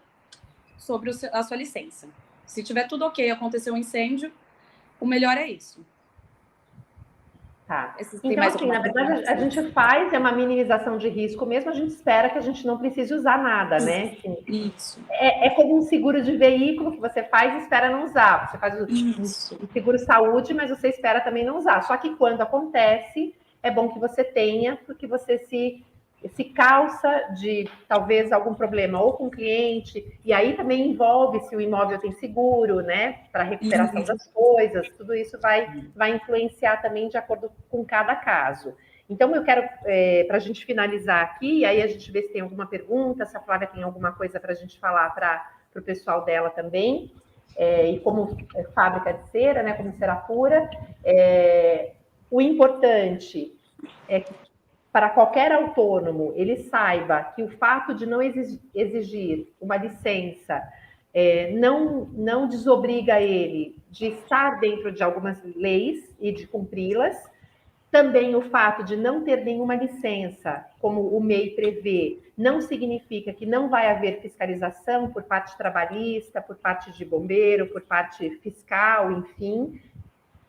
sobre a sua licença. Se tiver tudo ok, aconteceu um incêndio, o melhor é isso. Tá. Então, assim, na verdade, a gente faz uma minimização de risco mesmo, a gente espera que a gente não precise usar nada, né? Assim, isso. É como um seguro de veículo que você faz e espera não usar. Você faz o seguro saúde, mas você espera também não usar. Só que quando acontece, é bom que você tenha, porque você se calça de talvez algum problema ou com o cliente, e aí também envolve se o imóvel tem seguro, né, para recuperação das coisas, tudo isso vai influenciar também de acordo com cada caso. Então, eu quero, para a gente finalizar aqui, aí a gente vê se tem alguma pergunta, se a Flávia tem alguma coisa para a gente falar para o pessoal dela também, e como fábrica de cera, né, como Cerapura, o importante é que para qualquer autônomo, ele saiba que o fato de não exigir uma licença não desobriga ele de estar dentro de algumas leis e de cumpri-las. Também o fato de não ter nenhuma licença, como o MEI prevê, não significa que não vai haver fiscalização por parte trabalhista, por parte de bombeiro, por parte fiscal, enfim.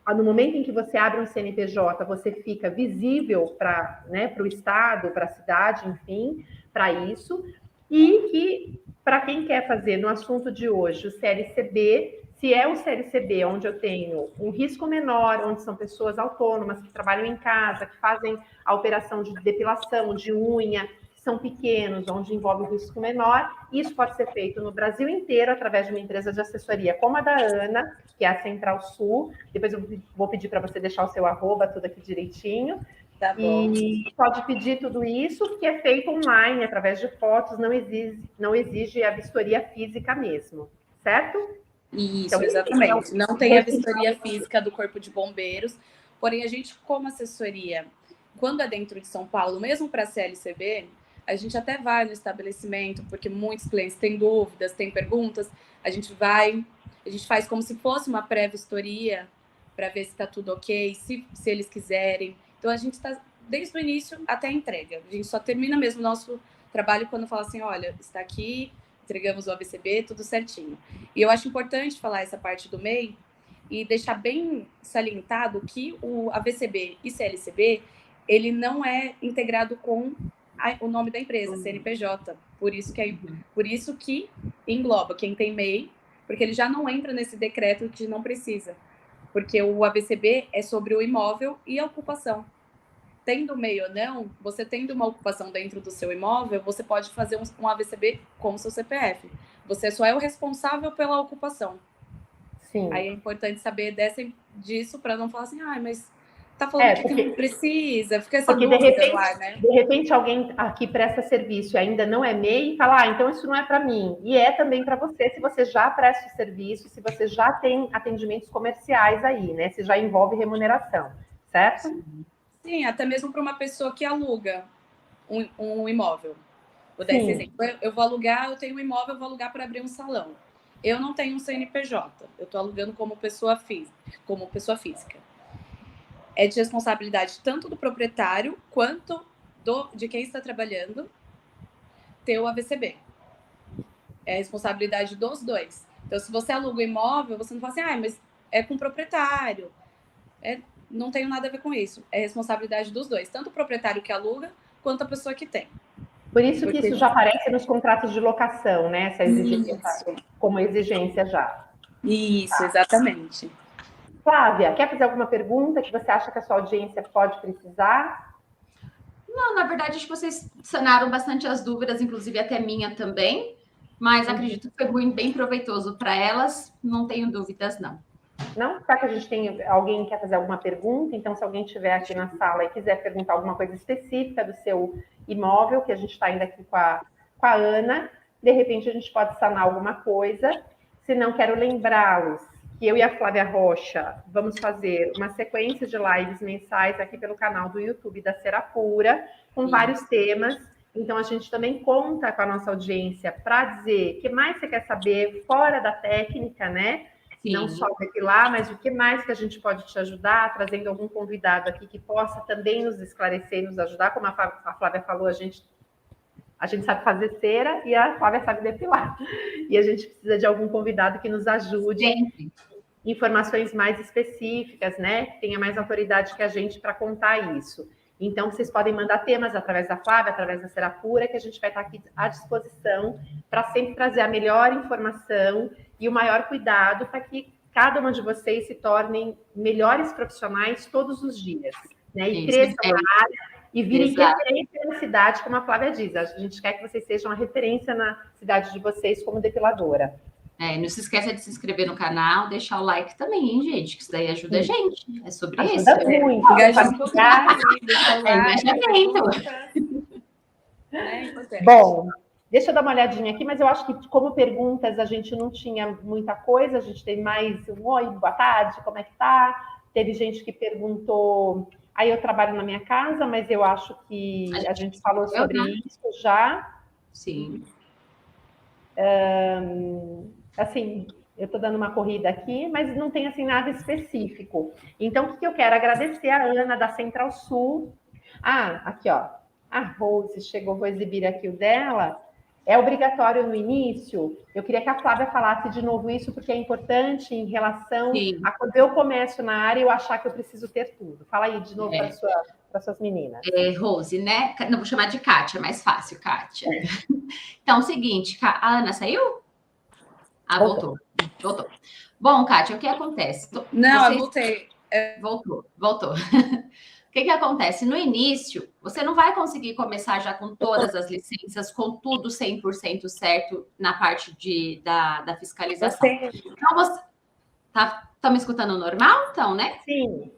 No momento em que você abre um CNPJ, você fica visível para o Estado, para a cidade, enfim, para isso. E que, para quem quer fazer no assunto de hoje, o CLCB, se é o CLCB onde eu tenho um risco menor, onde são pessoas autônomas que trabalham em casa, que fazem a operação de depilação, de unha, que são pequenos, onde envolve um risco menor, isso pode ser feito no Brasil inteiro, através de uma empresa de assessoria como a da Ana, que é a Central Sul. Depois eu vou pedir para você deixar o seu arroba, tudo aqui direitinho. Tá bom. E pode pedir tudo isso, que é feito online, através de fotos, não exige a vistoria física mesmo, certo? Isso, então, exatamente. Não tem a vistoria física do Corpo de Bombeiros, porém a gente, como assessoria, quando é dentro de São Paulo, mesmo para a CLCB, a gente até vai no estabelecimento, porque muitos clientes têm dúvidas, têm perguntas, a gente faz como se fosse uma pré-vistoria para ver se está tudo ok, se eles quiserem. Então, a gente está desde o início até a entrega. A gente só termina mesmo o nosso trabalho quando fala assim, olha, está aqui, entregamos o AVCB, tudo certinho. E eu acho importante falar essa parte do MEI e deixar bem salientado que o AVCB e CLCB, ele não é integrado com o nome da empresa, CNPJ. Por isso que engloba quem tem MEI, porque ele já não entra nesse decreto que não precisa. Porque o AVCB é sobre o imóvel e a ocupação. Tendo MEI ou não, você tendo uma ocupação dentro do seu imóvel, você pode fazer um AVCB com o seu CPF. Você só é o responsável pela ocupação. Sim. Aí é importante saber disso para não falar assim, mas tá falando que não precisa, fica essa dúvida no ar, né? De repente alguém aqui presta serviço e ainda não é MEI e fala, então isso não é para mim. E é também para você, se você já presta o serviço, se você já tem atendimentos comerciais aí, né? Se já envolve remuneração, certo? Sim, até mesmo para uma pessoa que aluga um imóvel. Vou dar esse exemplo. Eu vou alugar, eu tenho um imóvel, eu vou alugar para abrir um salão. Eu não tenho um CNPJ, eu estou alugando como pessoa física. É de responsabilidade tanto do proprietário quanto de quem está trabalhando ter o AVCB. É a responsabilidade dos dois. Então, se você aluga o imóvel, você não fala assim, mas é com o proprietário. Não tem nada a ver com isso. É responsabilidade dos dois, tanto o proprietário que aluga, quanto a pessoa que tem. Por isso que isso já aparece nos contratos de locação, né? Essa exigência, como exigência já. Isso, exatamente. Flávia, quer fazer alguma pergunta que você acha que a sua audiência pode precisar? Não, na verdade, acho que vocês sanaram bastante as dúvidas, inclusive até minha também, mas acredito que foi bem proveitoso para elas, não tenho dúvidas, não. Não? Será que a gente tem alguém que quer fazer alguma pergunta? Então, se alguém estiver aqui na sala e quiser perguntar alguma coisa específica do seu imóvel, que a gente está ainda aqui com a Ana, de repente a gente pode sanar alguma coisa. Se não, quero lembrá-los que eu e a Flávia Rocha vamos fazer uma sequência de lives mensais aqui pelo canal do YouTube da Serapura, com vários temas. Então, a gente também conta com a nossa audiência para dizer o que mais você quer saber fora da técnica, né? Sim. Não só depilar, mas o que mais que a gente pode te ajudar, trazendo algum convidado aqui que possa também nos esclarecer e nos ajudar. Como a Flávia falou, a gente sabe fazer cera e a Flávia sabe depilar. E a gente precisa de algum convidado que nos ajude. Sempre. Informações mais específicas, né? Que tenha mais autoridade que a gente para contar isso. Então, vocês podem mandar temas através da Flávia, através da Serapura, que a gente vai estar aqui à disposição para sempre trazer a melhor informação e o maior cuidado para que cada uma de vocês se tornem melhores profissionais todos os dias, né? E cresçam na área e virem referência na cidade, como a Flávia diz. A gente quer que vocês sejam a referência na cidade de vocês como depiladora. Não se esqueça de se inscrever no canal, deixar o like também, hein, gente? Que isso daí ajuda a gente. É sobre isso. Ajuda muito. Engajamento. Bom, deixa eu dar uma olhadinha aqui, mas eu acho que como perguntas a gente não tinha muita coisa, a gente tem mais um oi, boa tarde, como é que tá? Teve gente que perguntou, aí eu trabalho na minha casa, mas eu acho que a gente falou sobre isso já. Sim. Assim, eu estou dando uma corrida aqui, mas não tem assim nada específico. Então, o que eu quero? Agradecer a Ana da Central Sul. Aqui, ó. A Rose chegou, vou exibir aqui o dela. É obrigatório no início. Eu queria que a Flávia falasse de novo isso, porque é importante em relação a quando eu começo na área eu achar que eu preciso ter tudo. Fala aí de novo para suas meninas. Rose, né? Não, vou chamar de Kátia, é mais fácil, Kátia. Então, é o seguinte, a Ana saiu? Voltou. Bom, Kátia, o que acontece? Eu voltei. Voltou. O que acontece? No início, você não vai conseguir começar já com todas as licenças, com tudo 100% certo na parte da fiscalização. Então, você tá me escutando normal, então, né? Sim.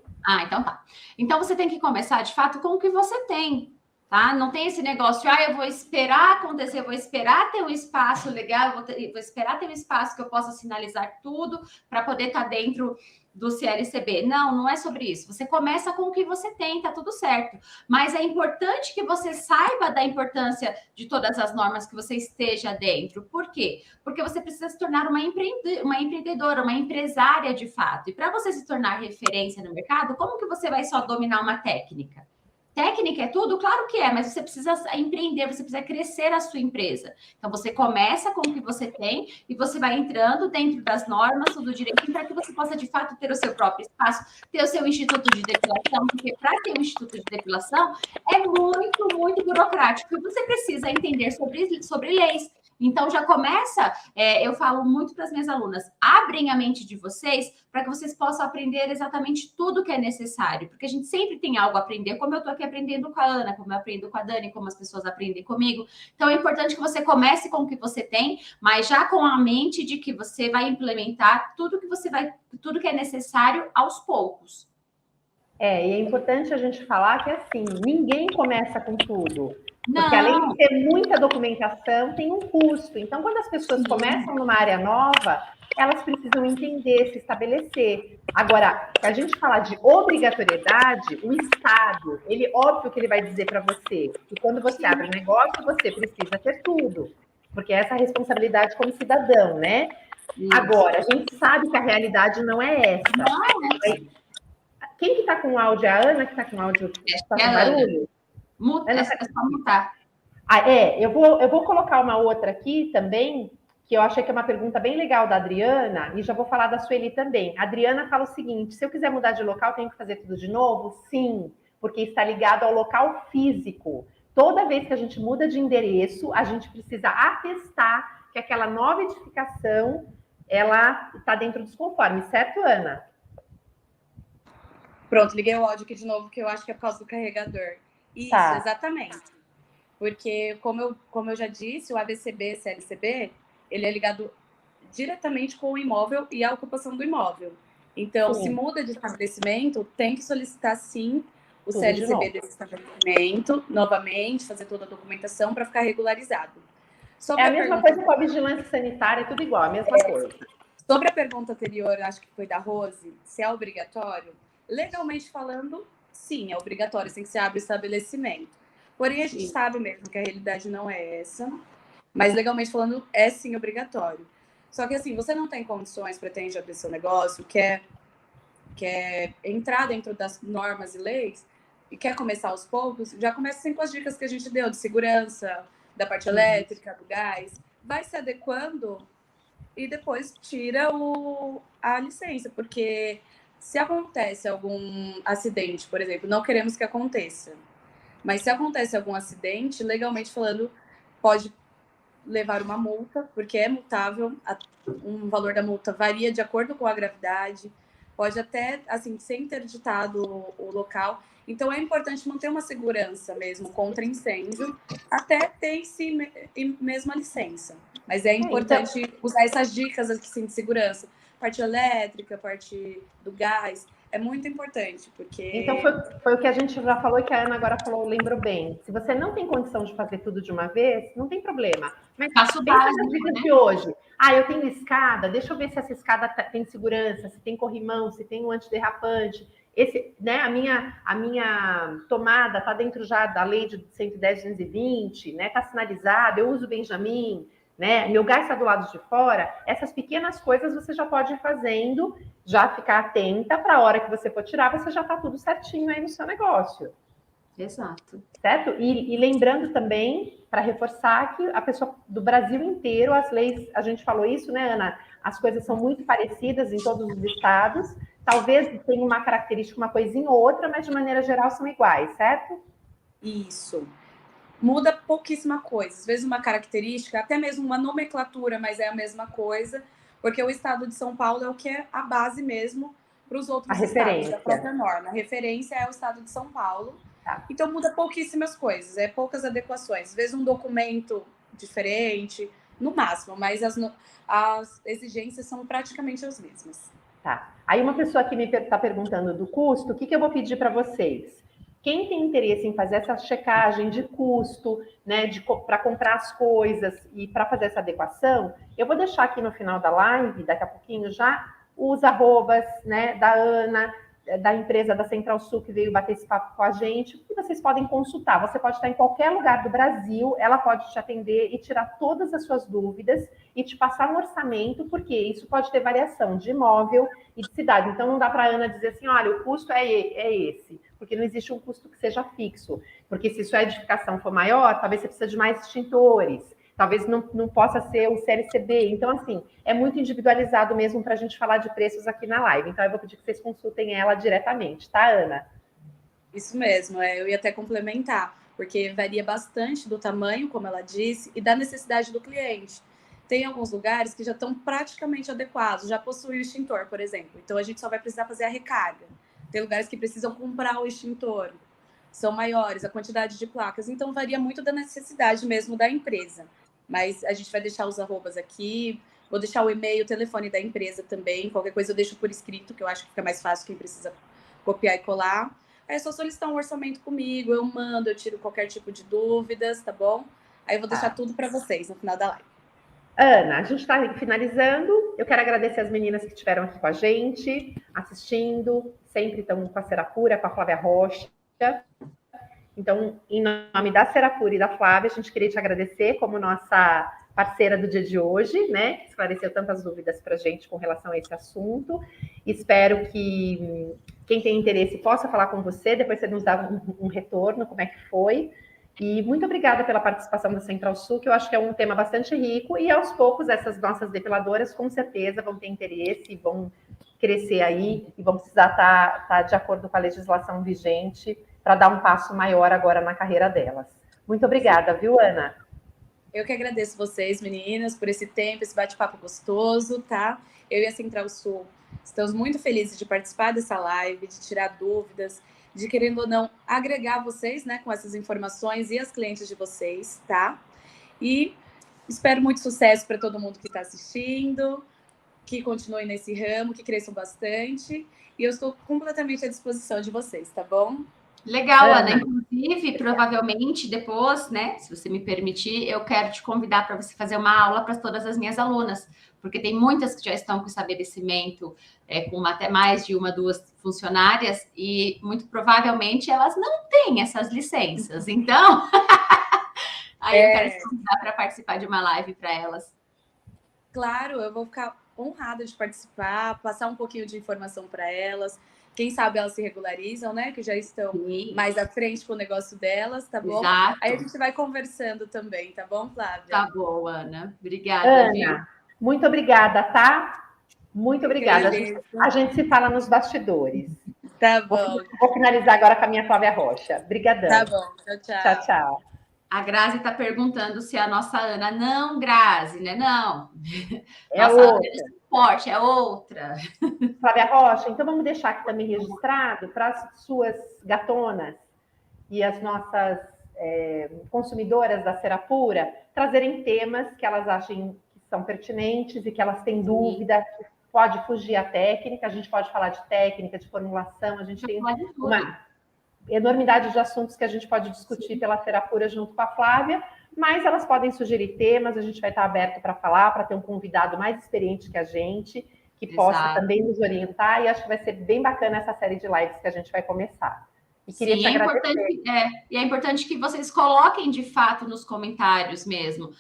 Então tá. Então, você tem que começar, de fato, com o que você tem. Tá? Não tem esse negócio, eu vou esperar acontecer, eu vou esperar ter um espaço legal, vou esperar ter um espaço que eu possa sinalizar tudo para poder estar dentro do CLCB. Não é sobre isso. Você começa com o que você tem, tá tudo certo. Mas é importante que você saiba da importância de todas as normas que você esteja dentro. Por quê? Porque você precisa se tornar uma empreendedora, uma empresária de fato. E para você se tornar referência no mercado, como que você vai só dominar uma técnica? Técnica é tudo? Claro que é, mas você precisa empreender, você precisa crescer a sua empresa. Então, você começa com o que você tem e você vai entrando dentro das normas, tudo direitinho, para que você possa, de fato, ter o seu próprio espaço, ter o seu instituto de depilação, porque para ter um instituto de depilação é muito, muito burocrático e você precisa entender sobre leis. Então, já começa, eu falo muito para as minhas alunas, abrem a mente de vocês para que vocês possam aprender exatamente tudo que é necessário, porque a gente sempre tem algo a aprender, como eu estou aqui aprendendo com a Ana, como eu aprendo com a Dani, como as pessoas aprendem comigo. Então, é importante que você comece com o que você tem, mas já com a mente de que você vai implementar tudo que é necessário aos poucos. E é importante a gente falar que, assim, ninguém começa com tudo. Porque além de ter muita documentação, tem um custo. Então, quando as pessoas começam numa área nova, elas precisam entender, se estabelecer. Agora, se a gente falar de obrigatoriedade, o Estado, óbvio que ele vai dizer para você que quando você abre um negócio, você precisa ter tudo. Porque essa é a responsabilidade como cidadão, né? Agora, a gente sabe que a realidade não é essa. Quem que está com o áudio? A Ana que está com o áudio? Está com barulho? É só mutar. Eu vou colocar uma outra aqui também, que eu achei que é uma pergunta bem legal da Adriana, e já vou falar da Sueli também. A Adriana fala o seguinte: se eu quiser mudar de local, tenho que fazer tudo de novo? Sim, porque está ligado ao local físico. Toda vez que a gente muda de endereço, a gente precisa atestar que aquela nova edificação, ela está dentro dos conformes, certo, Ana? Pronto, liguei o áudio aqui de novo, que eu acho que é por causa do carregador. Isso, exatamente. Porque, como eu já disse, o AVCB, CLCB, ele é ligado diretamente com o imóvel e a ocupação do imóvel. Então, Sim. se muda de estabelecimento, tem que solicitar, sim, o Tudo de CLCB novo. desse estabelecimento, novamente, fazer toda a documentação para ficar regularizado. É a mesma coisa com a vigilância sanitária, é tudo igual, a mesma coisa. Sobre a pergunta anterior, acho que foi da Rose, se é obrigatório, legalmente falando, sim, é obrigatório, assim que se abre o estabelecimento. Porém, a gente sabe mesmo que a realidade não é essa, mas legalmente falando, é sim obrigatório. Só que assim, você não tem condições, pretende abrir seu negócio, quer entrar dentro das normas e leis, e quer começar aos poucos, já começa assim com as dicas que a gente deu de segurança, da parte elétrica, do gás, vai se adequando e depois tira a licença, porque se acontece algum acidente, por exemplo, não queremos que aconteça, mas se acontece algum acidente, legalmente falando, pode levar uma multa, porque é multável, um valor da multa varia de acordo com a gravidade, pode até, assim, ser interditado o local. Então, é importante manter uma segurança mesmo contra incêndio, até ter em si mesmo a licença. Mas é importante usar essas dicas assim, de segurança. Parte elétrica, parte do gás, é muito importante, porque... Então, foi o que a gente já falou e que a Ana agora falou, lembrou bem. Se você não tem condição de fazer tudo de uma vez, não tem problema. Mas pensa nas dicas de hoje. Ah, eu tenho escada, deixa eu ver se essa escada tem segurança, se tem corrimão, se tem um antiderrapante. Né, a minha tomada está dentro já da lei de 110, 220, né? Está sinalizado, eu uso Benjamin, né? Meu gás está do lado de fora. Essas pequenas coisas você já pode ir fazendo, já ficar atenta para a hora que você for tirar, você já está tudo certinho aí no seu negócio. Exato. Certo? E lembrando também, para reforçar, que a pessoa do Brasil inteiro, as leis, a gente falou isso, né, Ana? As coisas são muito parecidas em todos os estados. Talvez tenha uma característica, uma coisinha ou outra, mas de maneira geral são iguais, certo? Isso. Muda pouquíssima coisa. Às vezes uma característica, até mesmo uma nomenclatura, mas é a mesma coisa, porque o estado de São Paulo é o que é a base mesmo para os outros estados, da própria norma. A referência é o estado de São Paulo. Tá. Então muda pouquíssimas coisas, poucas adequações. Às vezes um documento diferente, no máximo, mas as exigências são praticamente as mesmas. Tá. Aí uma pessoa aqui me está perguntando do custo, o que eu vou pedir para vocês? Quem tem interesse em fazer essa checagem de custo, né, para comprar as coisas e para fazer essa adequação, eu vou deixar aqui no final da live, daqui a pouquinho já, os arrobas, né, da Ana, da empresa da Central Sul que veio bater esse papo com a gente, que vocês podem consultar. Você pode estar em qualquer lugar do Brasil, ela pode te atender e tirar todas as suas dúvidas e te passar um orçamento, porque isso pode ter variação de imóvel e de cidade. Então, não dá para a Ana dizer assim, olha, o custo é esse, porque não existe um custo que seja fixo. Porque se sua edificação for maior, talvez você precise de mais extintores, talvez não possa ser o CLCB. Então, assim, é muito individualizado mesmo para a gente falar de preços aqui na live. Então, eu vou pedir que vocês consultem ela diretamente, tá, Ana? Isso mesmo, eu ia até complementar, porque varia bastante do tamanho, como ela disse, e da necessidade do cliente. Tem alguns lugares que já estão praticamente adequados, já possui o extintor, por exemplo. Então, a gente só vai precisar fazer a recarga. Tem lugares que precisam comprar o extintor, são maiores, a quantidade de placas. Então, varia muito da necessidade mesmo da empresa. Mas a gente vai deixar os arrobas aqui, vou deixar o e-mail, o telefone da empresa também. Qualquer coisa eu deixo por escrito, que eu acho que fica mais fácil quem precisa copiar e colar. Aí é só solicitar um orçamento comigo, eu mando, eu tiro qualquer tipo de dúvidas, tá bom? Aí eu vou deixar tudo para vocês no final da live. Ana, a gente está finalizando. Eu quero agradecer as meninas que estiveram aqui com a gente, assistindo, sempre estão com a Serapura, com a Flávia Rocha. Então, em nome da Serapura e da Flávia, a gente queria te agradecer como nossa parceira do dia de hoje, né? Que esclareceu tantas dúvidas para a gente com relação a esse assunto. Espero que quem tem interesse possa falar com você, depois você nos dá um retorno, como é que foi. E muito obrigada pela participação da Central Sul, que eu acho que é um tema bastante rico, e aos poucos essas nossas depiladoras com certeza vão ter interesse, vão crescer aí, e vão precisar estar de acordo com a legislação vigente para dar um passo maior agora na carreira delas. Muito obrigada, viu, Ana? Eu que agradeço vocês, meninas, por esse tempo, esse bate-papo gostoso, tá? Eu e a Central Sul estamos muito felizes de participar dessa live, de tirar dúvidas, de, querendo ou não, agregar vocês, né, com essas informações e as clientes de vocês, tá? E espero muito sucesso para todo mundo que está assistindo. que continuem nesse ramo, que cresçam bastante. E eu estou completamente à disposição de vocês, tá bom? Legal, Ana. Inclusive, provavelmente depois, né, se você me permitir, eu quero te convidar para você fazer uma aula para todas as minhas alunas, porque tem muitas que já estão com estabelecimento, com até mais de 1, 2 funcionárias, e muito provavelmente elas não têm essas licenças. Então, aí eu quero te convidar para participar de uma live para elas. Claro, eu vou ficar honrada de participar, passar um pouquinho de informação para elas. Quem sabe elas se regularizam, né? Que já estão mais à frente com o negócio delas, tá bom? Exato. Aí a gente vai conversando também, tá bom, Flávia? Tá bom, Ana. Obrigada, Ana, viu? Muito obrigada, tá? Muito obrigada. A gente se fala nos bastidores. Tá bom. Vou finalizar agora com a minha Flávia Rocha. Obrigadão. Tá bom. Tchau, tchau. Tchau, tchau. A Grazi está perguntando se a nossa Ana. Não, Grazi, né? Não. É nossa outra. Ana é de suporte, é outra. Flávia Rocha, então vamos deixar aqui também registrado para as suas gatonas e as nossas consumidoras da Cera Pura trazerem temas que elas achem que são pertinentes e que elas têm dúvida, que pode fugir a técnica, a gente pode falar de técnica, de formulação, a gente tem uma enormidade de assuntos que a gente pode discutir pela Cera Pura junto com a Flávia, mas elas podem sugerir temas, a gente vai estar aberto para falar, para ter um convidado mais experiente que a gente, que possa também nos orientar, e acho que vai ser bem bacana essa série de lives que a gente vai começar. E queria te agradecer. É importante que vocês coloquem de fato nos comentários mesmo.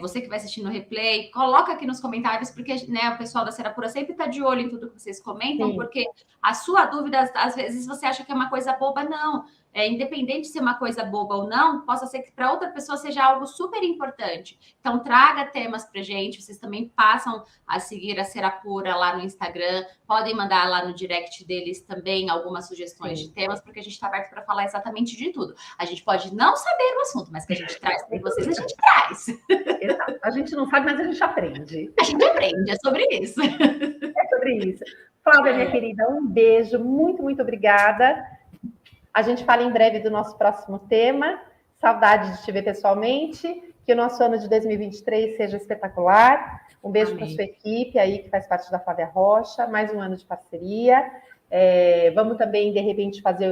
Você que vai assistir no replay, coloca aqui nos comentários, porque né, o pessoal da Cera Pura sempre está de olho em tudo que vocês comentam, sim, porque a sua dúvida, às vezes, você acha que é uma coisa boba, não. Independente de ser uma coisa boba ou não, possa ser que para outra pessoa seja algo super importante. Então, traga temas para gente. Vocês também passam a seguir a Cera Pura lá no Instagram. Podem mandar lá no direct deles também algumas sugestões de temas, porque a gente está aberto para falar exatamente de tudo. A gente pode não saber o assunto, mas que a gente traz para vocês, a gente traz. Exato. A gente não sabe, mas a gente aprende. A gente aprende, é sobre isso. É sobre isso. Flávia, minha querida, um beijo. Muito, muito obrigada. A gente fala em breve do nosso próximo tema. Saudade de te ver pessoalmente. Que o nosso ano de 2023 seja espetacular. Um beijo para a sua equipe aí, que faz parte da Flávia Rocha. Mais um ano de parceria. Vamos também, de repente, fazer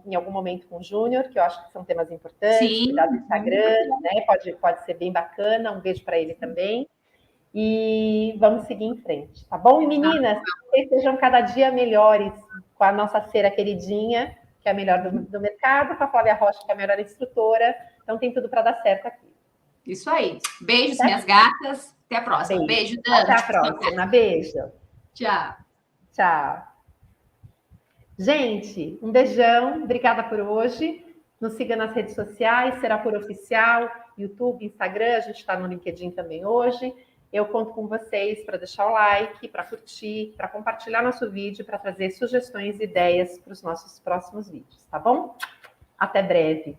em algum momento com o Júnior, que eu acho que são temas importantes. Sim. Cuidar do Instagram, né? Pode ser bem bacana. Um beijo para ele também. E vamos seguir em frente, tá bom? E meninas, vocês sejam cada dia melhores com a nossa Cera queridinha, que é a melhor do mercado, com a Flávia Rocha, que é a melhor instrutora. Então tem tudo para dar certo aqui. Isso aí. Beijos, minhas gatas. Até a próxima. Beijo, Dani. Até a próxima. Beijo. Tchau. Tchau. Gente, um beijão. Obrigada por hoje. Nos siga nas redes sociais, Cera Pura Oficial, YouTube, Instagram. A gente está no LinkedIn também hoje. Eu conto com vocês para deixar o like, para curtir, para compartilhar nosso vídeo, para trazer sugestões e ideias para os nossos próximos vídeos, tá bom? Até breve.